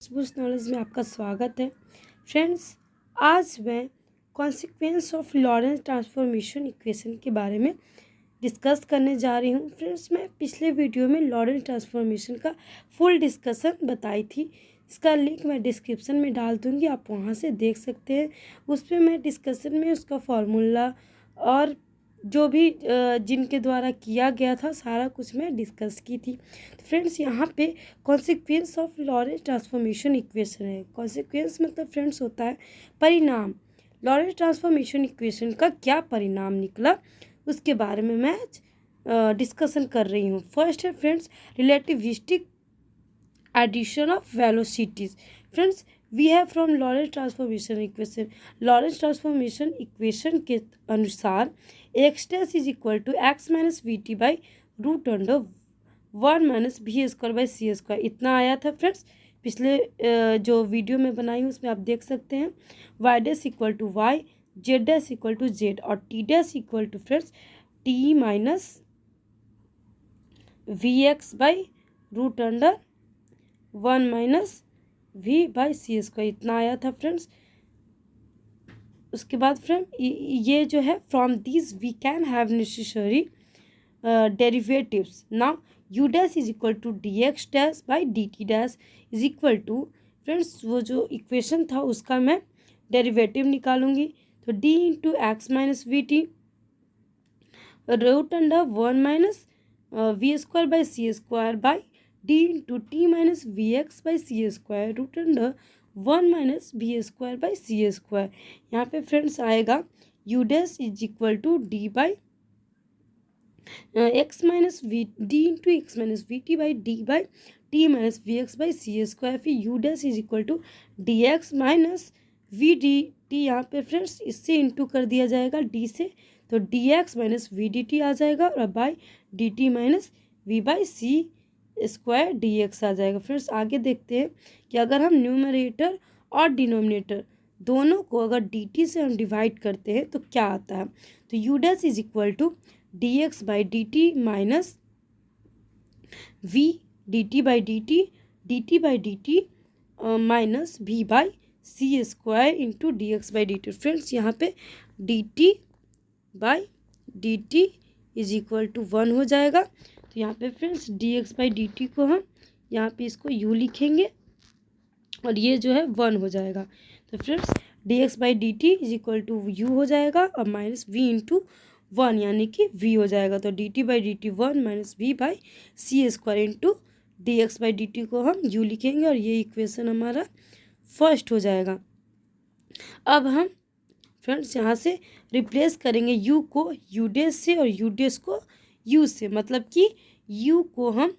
Text knowledge में आपका स्वागत है। फ्रेंड्स, आज मैं consequence of Lawrence transformation equation के बारे में डिस्कस करने जा रही हूँ। फ्रेंड्स, मैं पिछले वीडियो में लॉरेंस ट्रांसफॉर्मेशन का फुल डिस्कशन बताई थी। इसका लिंक मैं डिस्क्रिप्शन में डाल दूँगी, आप वहाँ से देख सकते हैं। उस पर मैं डिस्कशन में उसका फॉर्मूला और जो भी जिनके द्वारा किया गया था सारा कुछ मैं डिस्कस की थी। तो फ्रेंड्स, यहाँ पे consequence of Lawrence transformation equation है। कॉन्सिक्वेंस मतलब फ्रेंड्स होता है परिणाम। लॉरेंस ट्रांसफॉर्मेशन इक्वेशन का क्या परिणाम निकला उसके बारे में मैं डिस्कशन कर रही हूँ। फर्स्ट है friends relativistic addition of velocities. Friends, we have from Lorentz transformation equation. Lorentz transformation equation के अनुसार x dash is equal to x minus we T by root under 1 minus v square by C square, इतना आया था friends. पिछले जो video में बनाई हूँ उसमें आप देख सकते हैं। Y dash equal to Y, Z dash equal to Z और T dash equal to friends T minus we x by root under 1 minus we by C square, इतना आया था फ्रेंड्स। उसके बाद फ्रेंड ये जो है from this we can have necessary derivatives. Now u dash is equal to D x dash by D t dash is equal to friends वो जो इक्वेशन था उसका मैं डेरिवेटिव निकालूंगी। तो d into x minus we t root under 1 minus we square by C square by d into t minus we x by C square root under 1 minus we square by C square. यहाँ पे friends आएगा U dash is equal to D by X minus we D into x minus we T by D by T minus we x by C square. फिर U dash is equal to D X minus we D T, यहाँ पे friends इससे into कर दिया जाएगा D से, तो D X minus we D T आ जाएगा और by D T minus we by C square D X आ जाएगा। फ्रेंड्स आगे देखते हैं कि अगर हम न्यूमरेटर और डिनोमिनेटर दोनों को अगर डी टी से हम डिवाइड करते हैं तो क्या आता है। तो u dash is equal to D x by D T minus we D t by D t by D T minus we by C square into d x by D t. Friends यहाँ पे d t by D t is equal to 1 हो जाएगा। तो यहाँ पे friends d x by D t को हम यहाँ पे इसको u लिखेंगे और ये जो है 1 हो जाएगा। तो friends d x by D t is equal to u हो जाएगा और माइनस वी इंटू 1 यानी कि v हो जाएगा। तो d t by D t 1 minus we by C square into d x by D t को हम u लिखेंगे और ये इक्वेशन हमारा फर्स्ट हो जाएगा। अब हम फ्रेंड्स यहाँ से रिप्लेस करेंगे u को u डैश से और u डैश को u से, मतलब कि u को हम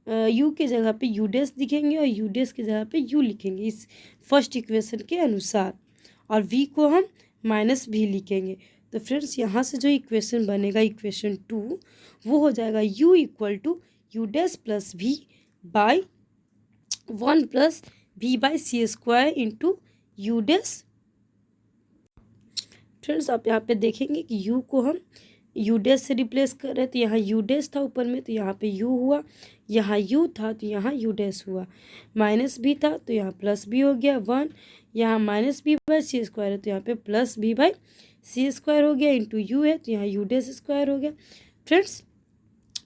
u के जगह पे u डैश लिखेंगे और u डैश के जगह पे u लिखेंगे इस फर्स्ट इक्वेशन के अनुसार, और v को हम माइनस v लिखेंगे। तो फ्रेंड्स यहाँ से जो इक्वेशन बनेगा इक्वेशन 2 वो हो जाएगा u equal to u dash plus v by 1 plus v by C square into you dash. Friends आप यहाँ पे देखेंगे कि u को हम u डैश से रिप्लेस कर रहे हैं, तो यहाँ u डैश था ऊपर में तो यहाँ पे u हुआ, यहाँ u था तो यहाँ u डैश हुआ, माइनस b था तो यहाँ प्लस b हो गया 1, यहाँ minus b by C square है तो यहाँ पे plus b by C square हो गया इंटू u है तो यहाँ u डैश स्क्वायर हो गया। फ्रेंड्स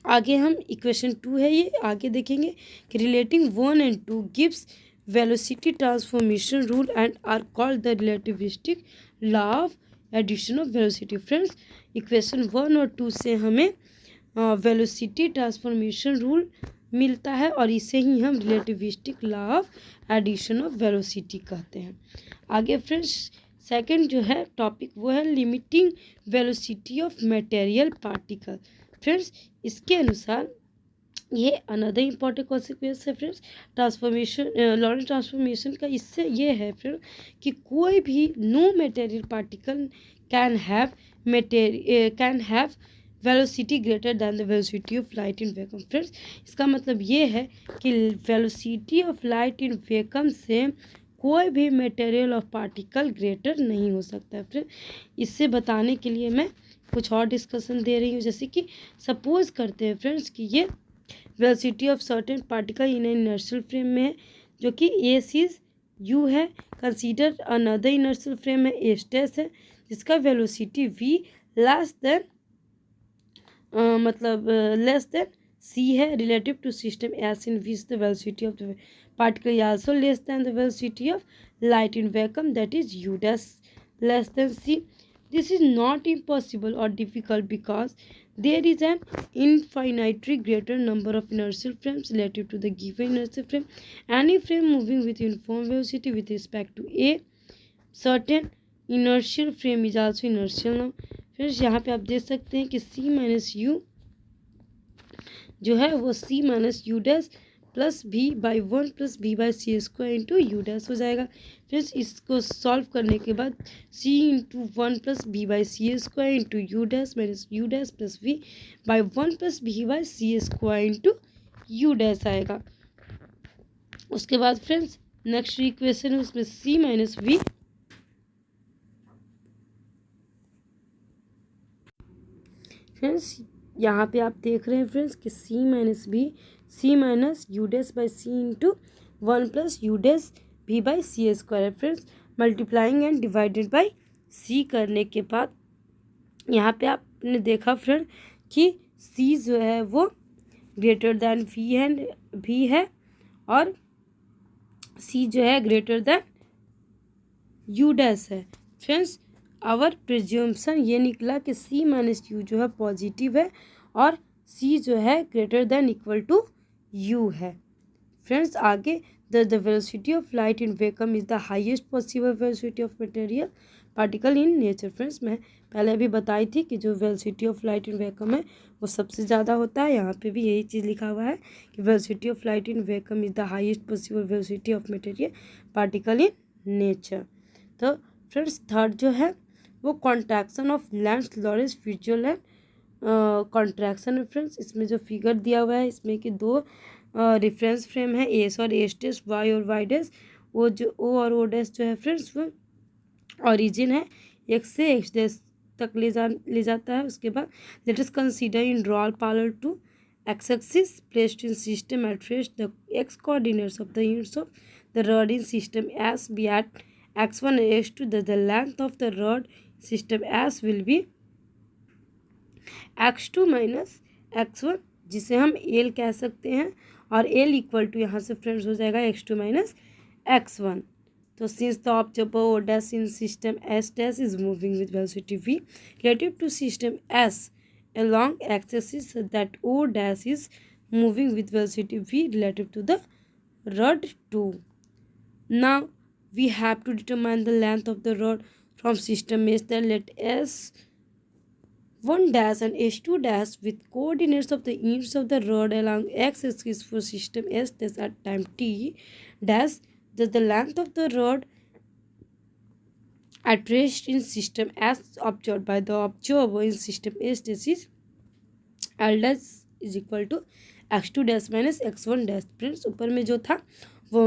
आगे हम इक्वेशन 2 है ये आगे देखेंगे कि relating 1 and 2 gives velocity transformation rule and are called the relativistic law of addition of velocity. Friends equation 1 और 2 से हमें वेलोसिटी ट्रांसफॉर्मेशन रूल मिलता है और इसे ही हम relativistic law of addition of velocity कहते हैं। आगे फ्रेंड्स सेकंड जो है टॉपिक वो है limiting velocity of material particle. Friends इसके अनुसार ये अनदर इम्पॉर्टेंट कॉन्सिक्वेंस है फ्रेंड्स ट्रांसफॉर्मेशन लॉरेंस ट्रांसफॉर्मेशन का। इससे ये है फ्रेंड कि कोई भी no material particle can have velocity greater than the velocity of light in vacuum. Friends इसका मतलब ये है कि velocity of light in vacuum से कोई भी मटेरियल ऑफ पार्टिकल ग्रेटर नहीं हो सकता है। फ्रेंड इससे बताने के लिए मैं कुछ और डिस्कशन दे रही हूँ, जैसे कि सपोज करते हैं फ्रेंड्स कि ये velocity of certain particle in inertial frame में है जो कि ए सीज यू है। कंसीडर अनदर इनर्शियल फ्रेम है ए स्टेस है, जिसका velocity V less than less than C है relative to system S in which the velocity of the particle also less than the velocity of light in vacuum, that is U dash less than C. This is not impossible or difficult because there is an infinitely greater number of inertial frames relative to the given inertial frame. Any frame moving with uniform velocity with respect to a certain inertial frame is also inertial now. फिर यहाँ पे आप देख सकते हैं कि c minus you जो है वो c minus U dash plus V by one plus V by C square into you dash हो जाएगा. फिर इसको सॉल्व करने के बाद c into one plus V by C square into you dash minus U dash plus v by one plus V by C square into you dash आएगा. उसके बाद फ्रेंड्स नेक्स्ट इक्वेशन है उसमें c माइनस वी फ्रेंड्स यहाँ पे आप देख रहे हैं फ्रेंड्स कि c minus B C minus U dash by C into one plus U dash V by C square है. Friends multiplying and divided by C करने के बाद यहाँ पे आपने देखा फ्रेंड कि c जो है वो ग्रेटर दैन v है और c जो है ग्रेटर दैन u डैश है. फ्रेंड्स आवर प्रिज्यूम्सन ये निकला कि c माइनस यू जो है पॉजिटिव है और c जो है greater than equal to u है. फ्रेंड्स आगे the velocity of light in vacuum is the highest possible velocity of material particle in nature. Friends मैं पहले भी बताई थी कि जो velocity of light in vacuum है वो सबसे ज़्यादा होता है. यहाँ पे भी यही चीज़ लिखा हुआ है कि velocity of light in vacuum is the highest possible velocity of material particle in nature. तो फ्रेंड्स थर्ड जो है वो contraction of lens Lawrence future है कॉन्ट्रैक्शन है. फ्रेंड्स इसमें जो फिगर दिया हुआ है इसमें कि दो रेफरेंस फ्रेम है एस और एस डैश वाई और वाई डैश वो जो ओ और ओ डैश जो है फ्रेंड्स वो ऑरिजिन है एक्स से एक्स डैश तक ले जाता है. उसके बाद let us consider in draw parallel to x axis placed in system at rest the x coordinates of the units of the rod in system S be at x1 and x2 that the length of the rod system S will be x2 minus x1 जिसे हम L कह सकते हैं और L equal to यहाँ से friends हो जाएगा x2 माइनस x1. तो since the observer O dash in system S dash is moving with velocity v relative to system S along x axis that O dash is moving with velocity v relative to the rod 2. Now we have to determine the length of the rod from system S. Then let S1 dash and S2 dash with coordinates of the ends of the rod along x axis for system S dash at time t dash thus the length of the rod at rest in system S observed by the observer in system S dash is L dash is equal to x2 dash minus x1 dash. Friends ऊपर में जो था वो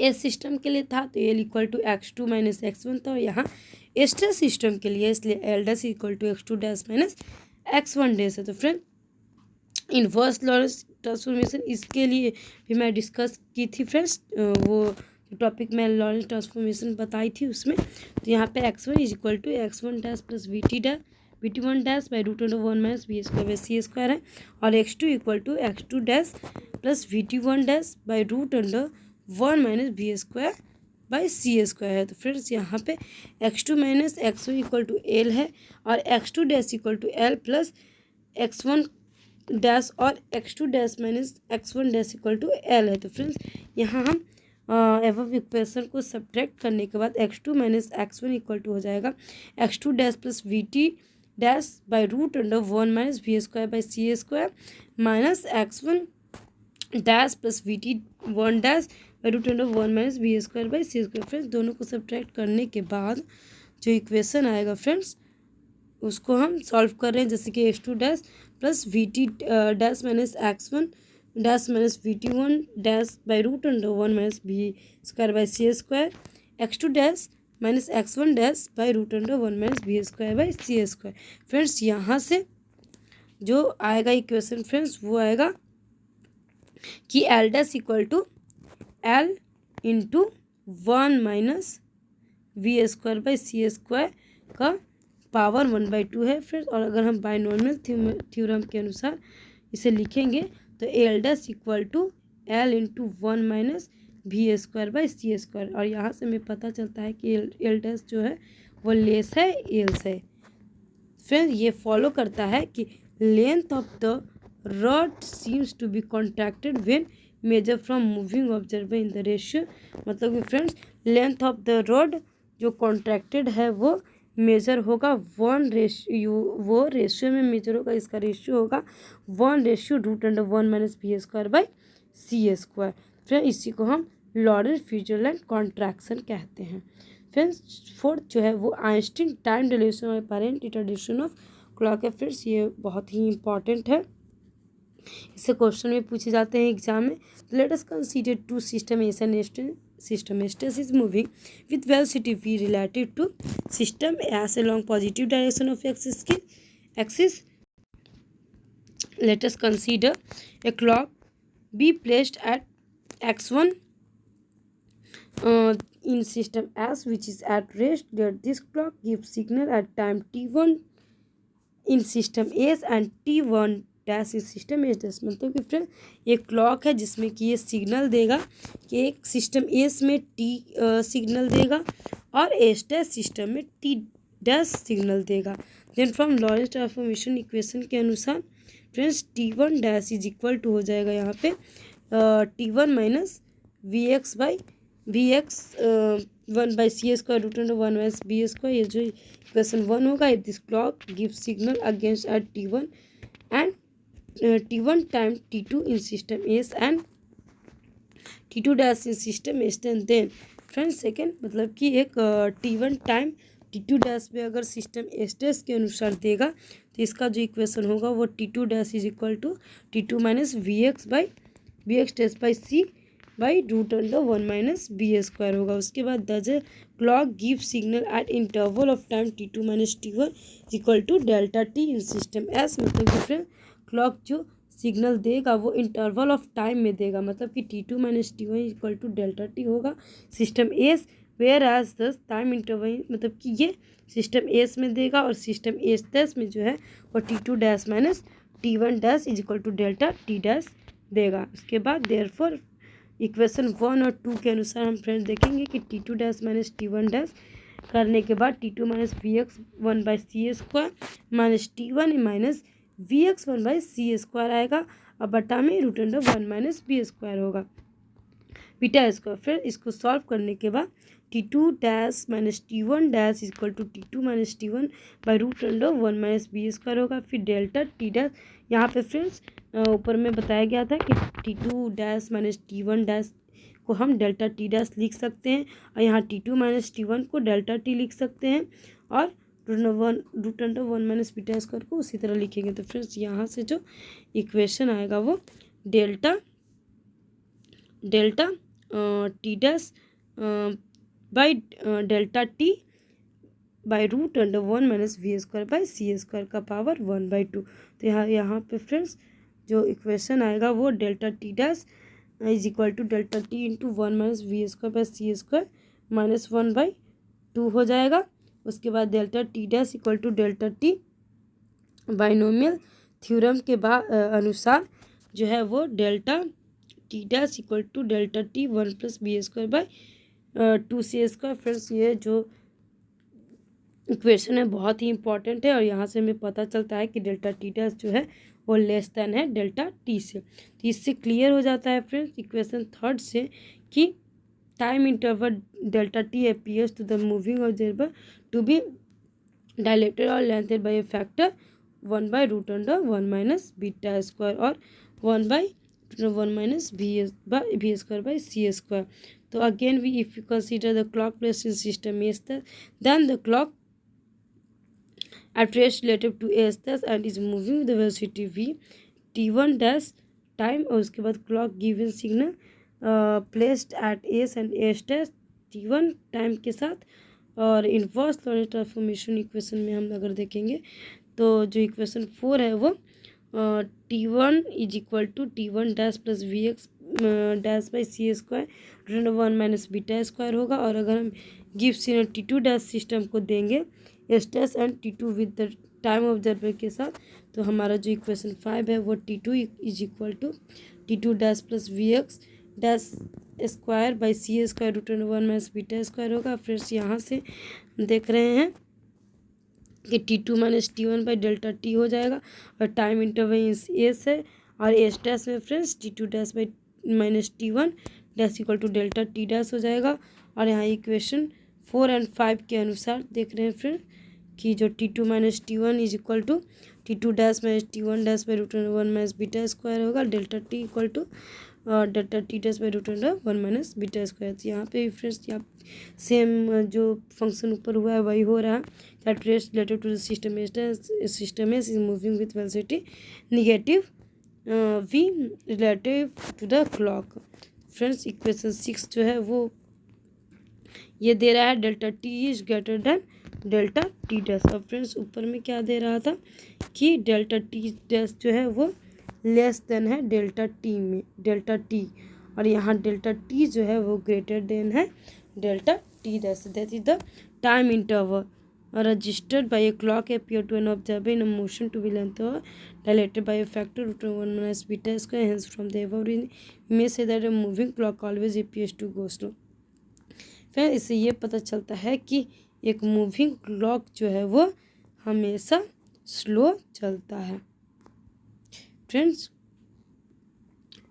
S system के लिए था तो L equal to x2 minus x1 था और यहाँ एस डैश सिस्टम के लिए इसलिए L dash equal to x2 dash minus x1 dash है. तो फ्रेंड इनवर्स लॉरेंस ट्रांसफॉर्मेशन इसके लिए भी मैं डिस्कस की थी फ्रेंड्स. वो जो टॉपिक मैं लॉरेंस ट्रांसफॉर्मेशन बताई थी उसमें तो यहाँ पे x1 is equal to x1 dash plus bt1 dash by root under one minus b square by C square है और x2 equal to x2 dash plus bt1 dash by root under one minus b square by C square है. तो friends यहाँ पे x2 minus x1 equal to L है और x2 dash equal to L plus x1 dash और x2 dash minus x1 dash equal to L है. तो friends यहाँ हम एवं इक्वेशन को सब्ट्रैक्ट करने के बाद x2 minus x1 equal to हो जाएगा x2 dash plus bt dash by root under one minus b square by C square minus x1 dash plus bt1 dash by root under one minus b square by C square. Friends दोनों को subtract करने के बाद जो equation आएगा friends उसको हम solve कर रहे हैं जैसे कि x2 dash plus bt dash minus x1 dash minus bt1 dash by root under one minus b square by C square x2 dash minus x1 dash by root under one minus b square by C square. Friends यहाँ से जो आएगा equation friends वो आएगा कि L dash equal to L into 1 minus we square by C square का power 1/2 है friends. और अगर हम बाइनोमियल थ्योरम के अनुसार इसे लिखेंगे तो L dash equal to L into 1 minus we square by C square. और यहाँ से हमें पता चलता है कि एल डैश जो है वो लेस है एल से। फ्रेंड्स ये फॉलो करता है कि length of the rod seems to be contracted when measure from moving observer in the ratio. मतलब कि friends length of the rod जो कॉन्ट्रैक्टेड है वो मेजर होगा 1 रेशियो, वो रेशियो में मेजर होगा, इसका रेशियो होगा 1/√1 minus we square by C square. Friend इसी को हम लॉरेंस फ्यूजरलैंड कॉन्ट्रैक्शन कहते हैं। फ्रेंड्स फोर्थ जो है वो आइंस्टीन टाइम डिलेशन और अपेरेंट रिटार्डेशन ऑफ क्लॉक है। फ्रेंड्स ये बहुत ही इंपॉर्टेंट है, इससे क्वेश्चन में पूछे जाते हैं एग्जाम में। तो let us consider two system S and system S is moving with velocity v relative to system S along positive direction of axis. Let us consider a clock be placed at x1 in system S which is at rest. That this clock gives signal at time t1 in system S and t1 dash इस system S dash. मतलब कि friend ये clock है जिसमें कि ये signal देगा कि एक सिस्टम एस में टी सिग्नल देगा और एस डैश सिस्टम में टी डैश सिग्नल देगा। Then from Lorentz transformation equation के अनुसार friends t one dash is equal to हो जाएगा यहाँ पे t1 minus we x by v x 1/c square √1 minus b square. ये जो इक्वेशन 1 होगा if this clock give signal against at t1 and t1 time t2 in system S and t2 dash in system S। then friends second मतलब कि एक t1 time t2 dash में अगर system S dash के अनुसार देगा तो इसका जो इक्वेशन होगा वो t2 dash is equal to t2 minus we x dash by c by √1 minus b square होगा। उसके बाद the clock give signal at interval of time t2 minus t1 equal to delta t in system S. मतलब कि friend clock जो signal देगा वो interval of time में देगा, मतलब कि t2 minus t1 equal to delta t होगा system S. Whereas this time interval मतलब कि ये सिस्टम एस में देगा और सिस्टम एस डैश में जो है वो t2 dash minus t1 dash is equal to delta T dash देगा। उसके बाद देयरफॉर इक्वेशन 1 और 2 के अनुसार हम फ्रेंड्स देखेंगे कि t2 dash minus t1 dash करने के बाद t2 minus we x 1/c square minus t1 minus we x 1/c square आएगा और बटा में √1 माइनस बी स्क्वायर होगा बीटा स्क्वायर। फिर इसको सॉल्व करने के बाद t2 dash minus t1 dash equal to t2 minus t1 by √1 minus b square होगा। फिर डेल्टा टी डैश यहाँ पे फ्रेंड्स ऊपर में बताया गया था कि t2 dash minus t1 dash को हम डेल्टा टी डैश लिख सकते हैं और यहाँ t2 माइनस t1 को डेल्टा टी लिख सकते हैं और √1 माइनस बीटा स्क्वायर को उसी तरह लिखेंगे। तो फ्रेंड्स यहाँ से जो इक्वेशन आएगा वो delta T dash by delta T by √1 minus we square by C square का पावर 1/2। तो यहाँ पे फ्रेंड्स जो इक्वेशन आएगा वो delta T dash is equal to delta T into 1 minus we square by C square minus 1/2 हो जाएगा। उसके बाद delta T dash equal to delta T binomial theorem के अनुसार जो है वो delta T dash equal to delta T 1 plus B square by 2c square. Friends ये जो इक्वेशन है बहुत ही इंपॉर्टेंट है और यहाँ से हमें पता चलता है कि डेल्टा टी डैश जो है वो लेस देन है डेल्टा टी से। तो इससे क्लियर हो जाता है फ्रेंड्स इक्वेशन थर्ड से कि time interval delta T appears to the moving observer to be dilated और lengthened by a factor 1/√1 minus beta square और 1/√1 minus we square by C square. तो again we if you consider the clock placed in system S then the clock at rest relative to s dash and is moving with the velocity v t1 dash time। और उसके बाद clock given signal placed at S and S dash t1 time के साथ। और inverse Lawrence transformation equation में हम अगर देखेंगे तो जो इक्वेशन 4 है वो t1 is equal to t1 dash plus V x dash by C square root 1 minus beta square होगा। और अगर हम गिब्स इन T2 डैश सिस्टम को देंगे S dash and T2 with the time observer के साथ, तो हमारा जो इक्वेशन 5 है वो T2 is equal to T2 dash plus V x dash square by C square root 1 minus beta square होगा। फ्रेंड्स यहाँ से देख रहे हैं कि T2 minus T1 by delta T हो जाएगा और टाइम इंटरवल एस है। और एस डैश में friends T2 dash by minus T1 dash equal to delta T dash हो जाएगा। और यहाँ इक्वेशन 4 और 5 के अनुसार देख रहे हैं फ्रेंड कि जो T2 minus T1 is equal to T2 dash minus T1 dash by root 1 minus beta square होगा। Delta T equal to delta T dash by root 1 minus beta square. तो यहाँ पे फ्रेंड्स यहाँ सेम जो function ऊपर हुआ है वही हो रहा है। That race related to the system is moving with velocity negative v relative to the clock. Friends equation 6 जो है वो ये दे रहा है delta T is greater than delta T dash. और फ्रेंड्स ऊपर में क्या दे रहा था कि डेल्टा टी डैश जो है वो लेस देन है डेल्टा टी में डेल्टा टी, और यहाँ डेल्टा टी जो है वो ग्रेटर देन है delta T dash. That is the time interval registered by a clock appear to an observer in a motion to be length or dilated by a factor root 1 minus beta square. Hence from the above we may say that a moving clock always appears to go slow. फिर इससे ये पता चलता है कि एक moving clock जो है वो हमेशा स्लो चलता है। फ्रेंड्स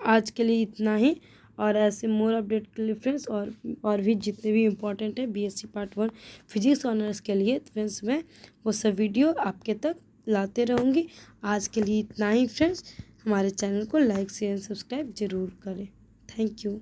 आज के लिए इतना ही, और ऐसे मोर अपडेट के लिए फ्रेंड्स और भी जितने भी इम्पोर्टेंट है BSc पार्ट 1 फिजिक्स ऑनर्स के लिए, तो फ्रेंड्स मैं वो सब वीडियो आपके तक लाते रहूँगी। आज के लिए इतना ही फ्रेंड्स, हमारे चैनल को लाइक शेयर सब्सक्राइब ज़रूर करें। Thank you.